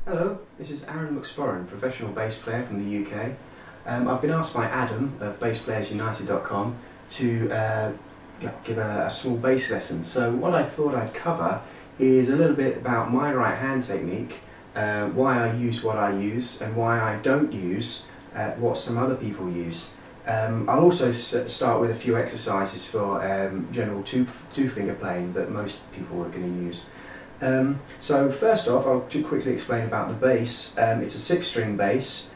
Hello, this is Arran McSporran, professional bass player from the UK. I've been asked by Adam of BassPlayersUnited.com to give a small bass lesson. So what I thought I'd cover is a little bit about my right hand technique, why I use what I use and why I don't use what some other people use. I'll also start with a few exercises for general two-finger playing that most people are going to use. So first off, I'll just quickly explain about the bass. It's a 6-string bass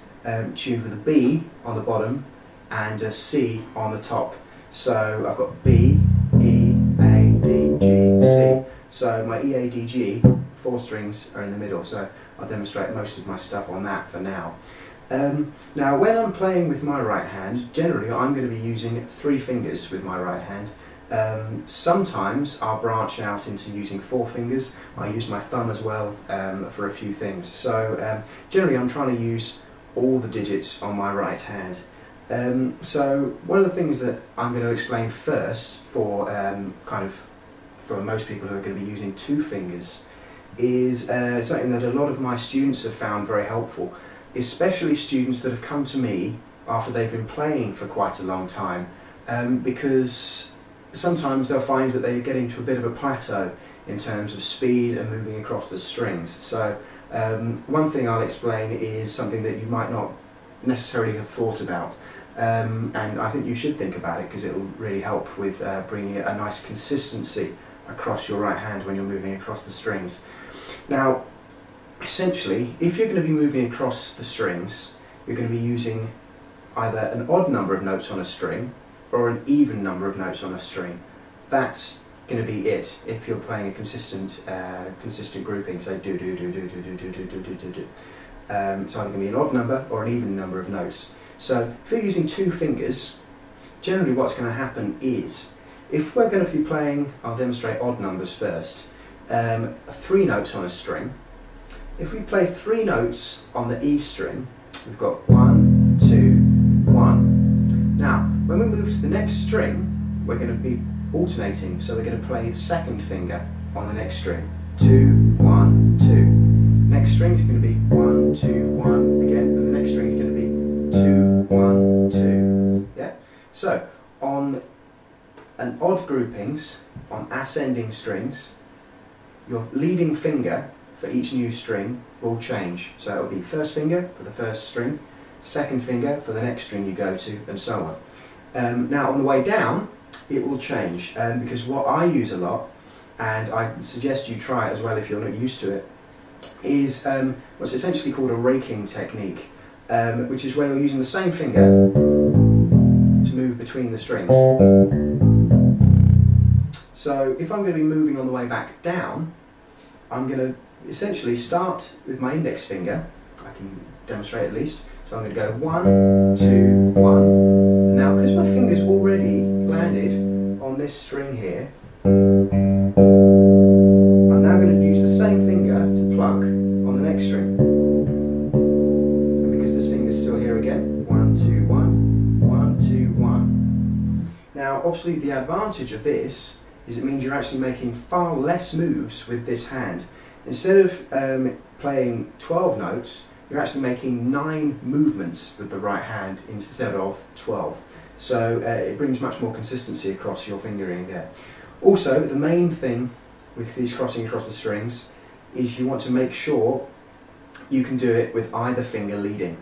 tuned with a B on the bottom and a C on the top. So I've got B, E, A, D, G, C. So my E, A, D, G, 4 strings are in the middle, so I'll demonstrate most of my stuff on that for now. Now when I'm playing with my right hand, generally I'm going to be using 3 fingers with my right hand. Sometimes I'll branch out into using 4 fingers. I use my thumb as well for a few things. So generally I'm trying to use all the digits on my right hand. So one of the things that I'm going to explain first for for most people who are going to be using 2 fingers is something that a lot of my students have found very helpful, especially students that have come to me after they've been playing for quite a long time, because sometimes they'll find that they're getting to a bit of a plateau in terms of speed and moving across the strings. So one thing I'll explain is something that you might not necessarily have thought about, and I think you should think about it because it will really help with bringing a nice consistency across your right hand when you're moving across the strings. Now essentially, if you're going to be moving across the strings, you're going to be using either an odd number of notes on a string or an even number of notes on a string. That's going to be it if you're playing a consistent grouping. So do do do do do do do do do do do do. It's either going to be an odd number or an even number of notes. So if you're using 2 fingers, generally what's going to happen is, if we're going to be playing, I'll demonstrate odd numbers first, 3 notes on a string. If we play 3 notes on the E string, we've got 1, 2, 1. Now, when we move to the next string, we're going to be alternating, so we're going to play the 2nd finger on the next string. 2, 1, 2. Next string is going to be 1, 2, 1 again, and the next string is going to be 2, 1, 2. Yeah? So, on an odd groupings, on ascending strings, your leading finger for each new string will change. So it will be 1st finger for the 1st string, 2nd finger for the next string you go to, and so on. Now on the way down, it will change, because what I use a lot, and I suggest you try it as well if you're not used to it, is what's essentially called a raking technique, which is where you're using the same finger to move between the strings. So if I'm going to be moving on the way back down, I'm going to essentially start with my index finger. I can demonstrate at least. So I'm going to go 1, 2, 1. Now because my finger's already landed on this string here, I'm now going to use the same finger to pluck on the next string. And because this finger's still here again, 1, 2, 1, 1, 2, 1. Now obviously the advantage of this is it means you're actually making far less moves with this hand. Instead of playing 12 notes, you're actually making 9 movements with the right hand instead of 12. So it brings much more consistency across your fingering there. Also, the main thing with these crossing across the strings is you want to make sure you can do it with either finger leading.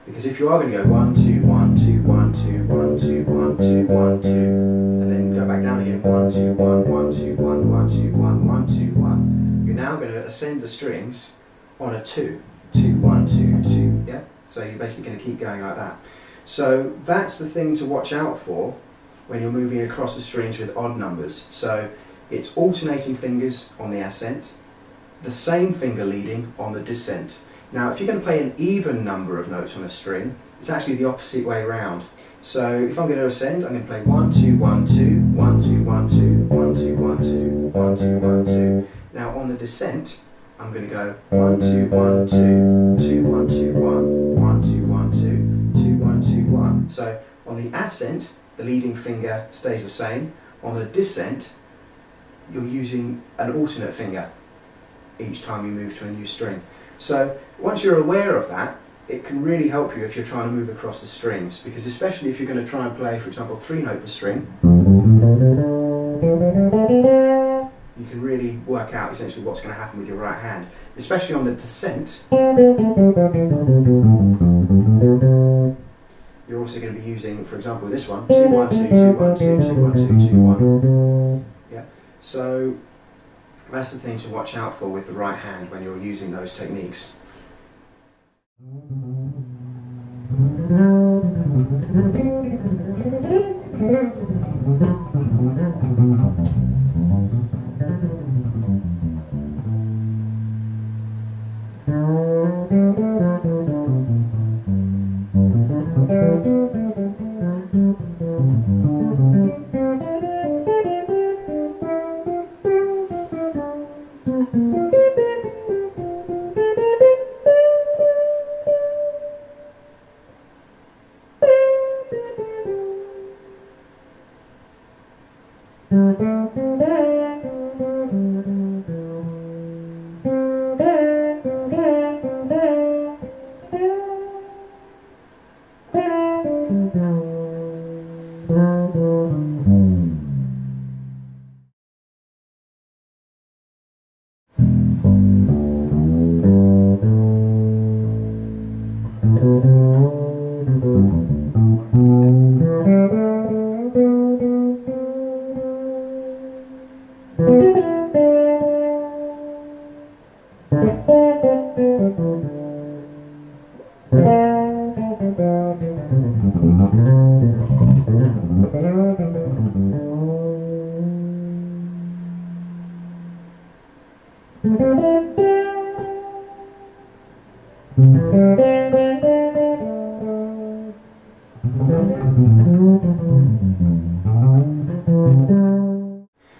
Because if you are going to go 1, 2, 1, 2, 1, 2, 1, 2, 1, 2, 1, 2, and then go back down again, 1, 2, 1, 1, 2, 1, 1, 2, 1, 1, 2, 1, you're now going to ascend the strings on a 2, 2, 1, 2, 2, yeah? So you're basically going to keep going like that. So that's the thing to watch out for when you're moving across the strings with odd numbers. So it's alternating fingers on the ascent, the same finger leading on the descent. Now if you're going to play an even number of notes on a string, it's actually the opposite way round. So if I'm going to ascend, I'm going to play 1, 2, 1, 2, 1, 2, 1, 2, 1, 2, 1, 2, 1, 2, 1, 2. Now on the descent, I'm going to go 1, 2, 1, 2, 2, 1, 2, 1, 1, 2, 1, 2, 2, 1, 2, 1. So on the ascent, the leading finger stays the same. On the descent, you're using an alternate finger each time you move to a new string. So once you're aware of that, it can really help you if you're trying to move across the strings, because especially if you're going to try and play, for example, 3-note per string, you can really work out essentially what's going to happen with your right hand, especially on the descent. You're also going to be using, for example, this one, 2, 1, 2, 2, 1, 2, 2, 1, 2, 2, 1. Yeah. So that's the thing to watch out for with the right hand when you're using those techniques.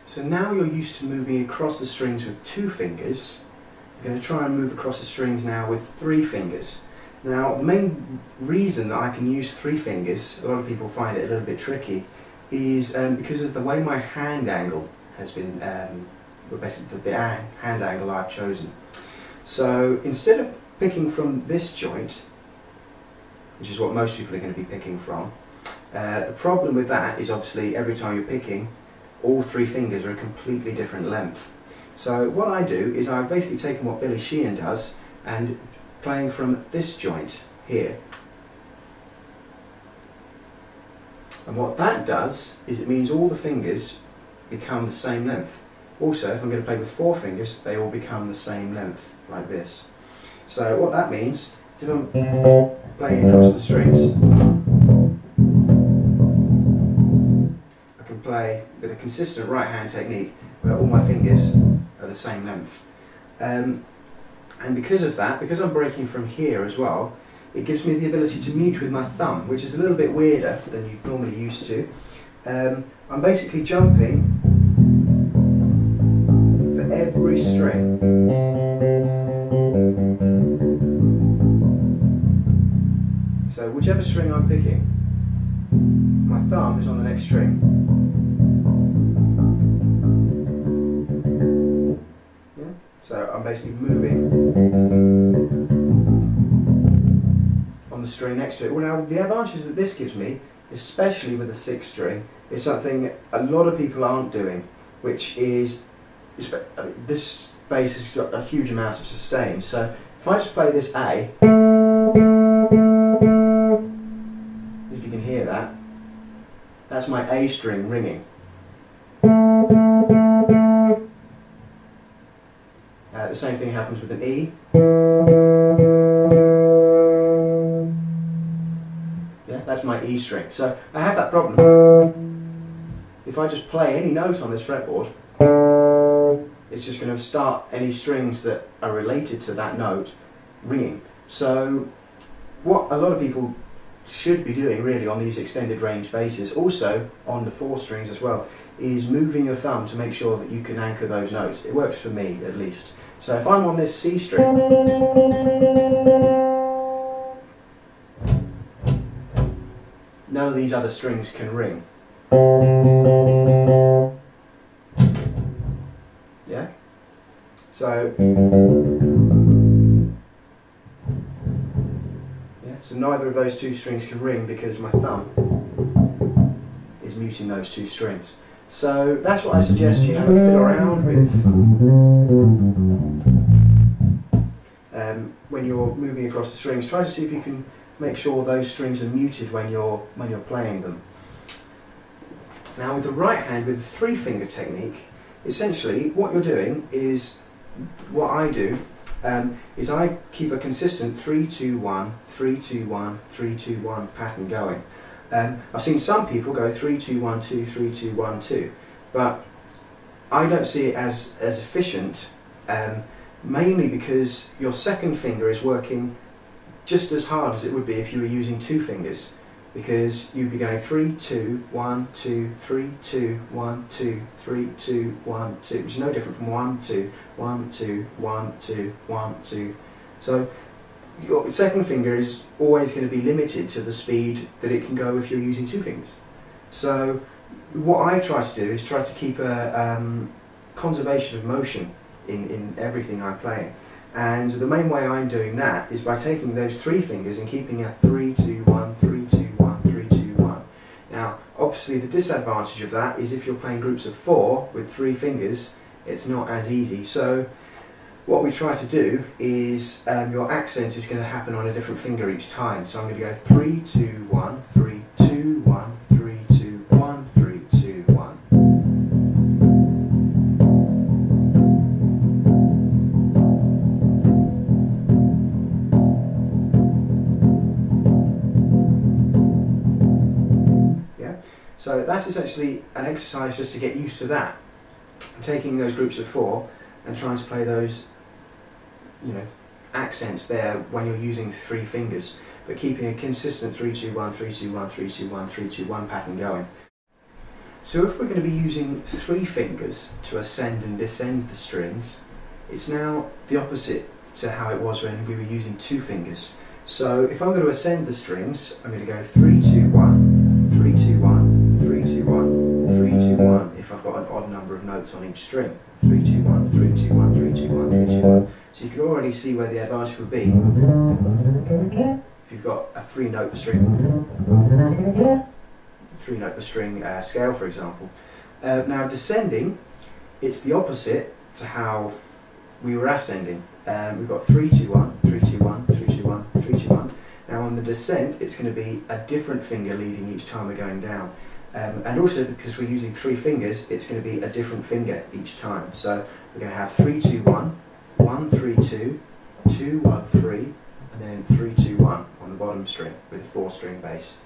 So now you're used to moving across the strings with 2 fingers. You're going to try and move across the strings now with 3 fingers. Now the main reason that I can use 3 fingers, a lot of people find it a little bit tricky, is because of the way my hand angle has been, basically the hand angle I've chosen. So instead of picking from this joint, which is what most people are going to be picking from, the problem with that is obviously every time you're picking, all 3 fingers are a completely different length. So what I do is I've basically taken what Billy Sheehan does and playing from this joint here. And what that does is it means all the fingers become the same length. Also, if I'm going to play with 4 fingers, they all become the same length, like this. So what that means is if I'm playing across the strings, I can play with a consistent right hand technique where all my fingers are the same length. And because of that, because I'm breaking from here as well, it gives me the ability to mute with my thumb, which is a little bit weirder than you're normally used to. I'm basically jumping for every string. So whichever string I'm picking, my thumb is on the next string. Yeah? So I'm basically moving on the string next to it. Well, now the advantage that this gives me, especially with the 6th string, is something a lot of people aren't doing, which is this bass has got a huge amount of sustain. So if I just play this A, if you can hear that, that's my A string ringing. The same thing happens with an E. Yeah, that's my E string. So I have that problem if I just play any note on this fretboard, it's just going to start any strings that are related to that note ringing. So what a lot of people should be doing really on these extended range basses, also on the 4 strings as well, is moving your thumb to make sure that you can anchor those notes. It works for me at least. So if I'm on this C string, none of these other strings can ring. Yeah? So neither of those 2 strings can ring because my thumb is muting those 2 strings. So that's what I suggest you have a fiddle around with when you're moving across the strings. Try to see if you can make sure those strings are muted when you're playing them. Now with the right hand, with the 3-finger technique, essentially what you're doing is, what I do, is I keep a consistent 3-2-1, 3-2-1, 3-2-1 pattern going. I've seen some people go 3-2-1-2, 3-2-1-2, but I don't see it as efficient, mainly because your second finger is working just as hard as it would be if you were using 2 fingers, because you'd be going 3-2-1-2, 3-2-1-2, 3-2-1-2, which is no different from 1-2, 1-2, 1-2, 1-2. So your second finger is always going to be limited to the speed that it can go if you're using 2 fingers. So what I try to do is try to keep a conservation of motion in everything I play. And the main way I'm doing that is by taking those 3 fingers and keeping a 3-2-1, 3-2-1, 3-2-1. Now, obviously the disadvantage of that is if you're playing groups of 4 with 3 fingers, it's not as easy. So what we try to do is your accent is going to happen on a different finger each time. So I'm going to go 3-2-1, 3-2-1, 3-2-1, 3-2-1. So that's essentially an exercise just to get used to that. Taking those groups of 4 and trying to play those, accents there when you're using 3 fingers, but keeping a consistent 3-2-1, 3-2-1, 3-2-1, 3-2-1 pattern going. So if we're going to be using 3 fingers to ascend and descend the strings, it's now the opposite to how it was when we were using 2 fingers. So if I'm going to ascend the strings, I'm going to go 3-2-1, 3-2-1, 3-2-1, 3-2-1 if I've got an odd number of notes on each string. 3-2-1, 3-2-1, 3-2-1, 3-2-1. So you can already see where the advantage would be if you've got a 3-note per string, 3-note per string scale, for example. Now descending, it's the opposite to how we were ascending. We've got 3-2-1, 3-2-1, 3-2-1, 3-2-1. Now on the descent, it's going to be a different finger leading each time we're going down. And also because we're using 3 fingers, it's going to be a different finger each time. So we're going to have 3-2-1, 1-3-2, 2-1-3, and then 3-2-1 on the bottom string with a 4-string bass.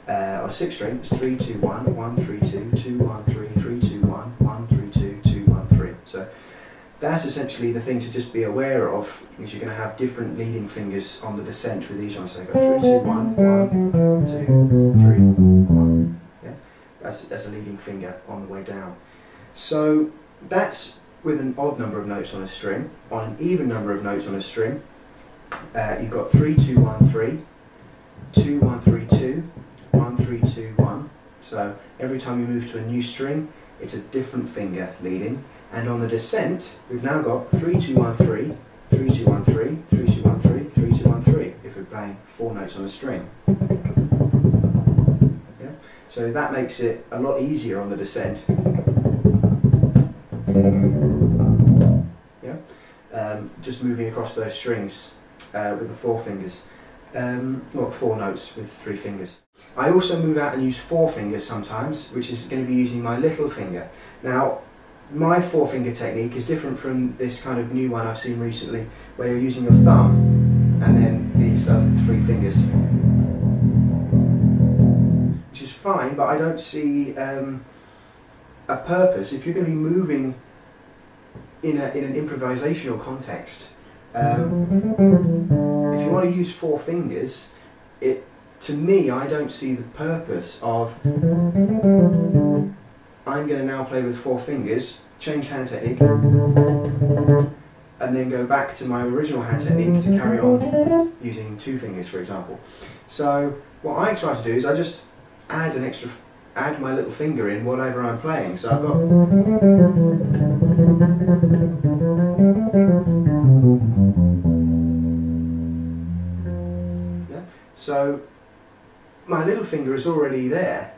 On a 6 string, it's 3-2-1, 1-3-2, 2-1-3, 3-2-1, 1-3-2, 2-1-3. So that's essentially the thing to just be aware of, because you're going to have different leading fingers on the descent with these ones. So go 3-2-1, 1-2-3-1. Yeah, that's a leading finger on the way down. So that's with an odd number of notes on a string. On an even number of notes on a string, you've got 3-2-1-3, 2-1-3-2, 1-3-2-1. So every time you move to a new string, it's a different finger leading. And on the descent, we've now got 3-2-1-3, 3-2-1-3, 3-2-1-3, 3-2-1-3, if we're playing 4 notes on a string. Yeah? So that makes it a lot easier on the descent. Yeah? Just moving across those strings with the 4 fingers. Well, 4 notes with 3 fingers. I also move out and use 4 fingers sometimes, which is going to be using my little finger. Now, my 4-finger technique is different from this kind of new one I've seen recently, where you're using your thumb and then these other 3 fingers, which is fine, but I don't see a purpose, if you're going to be moving in an improvisational context, if you want to use 4 fingers, to me, I don't see the purpose of I'm going to now play with 4 fingers, change hand technique, and then go back to my original hand technique to carry on using 2 fingers, for example. So what I try to do is I just add my little finger in whatever I'm playing. So I've got, yeah. So my little finger is already there.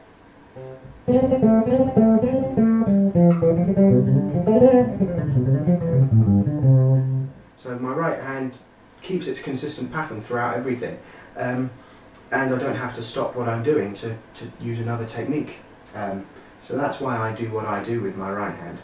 So my right hand keeps its consistent pattern throughout everything, and I don't have to stop what I'm doing to use another technique. So that's why I do what I do with my right hand.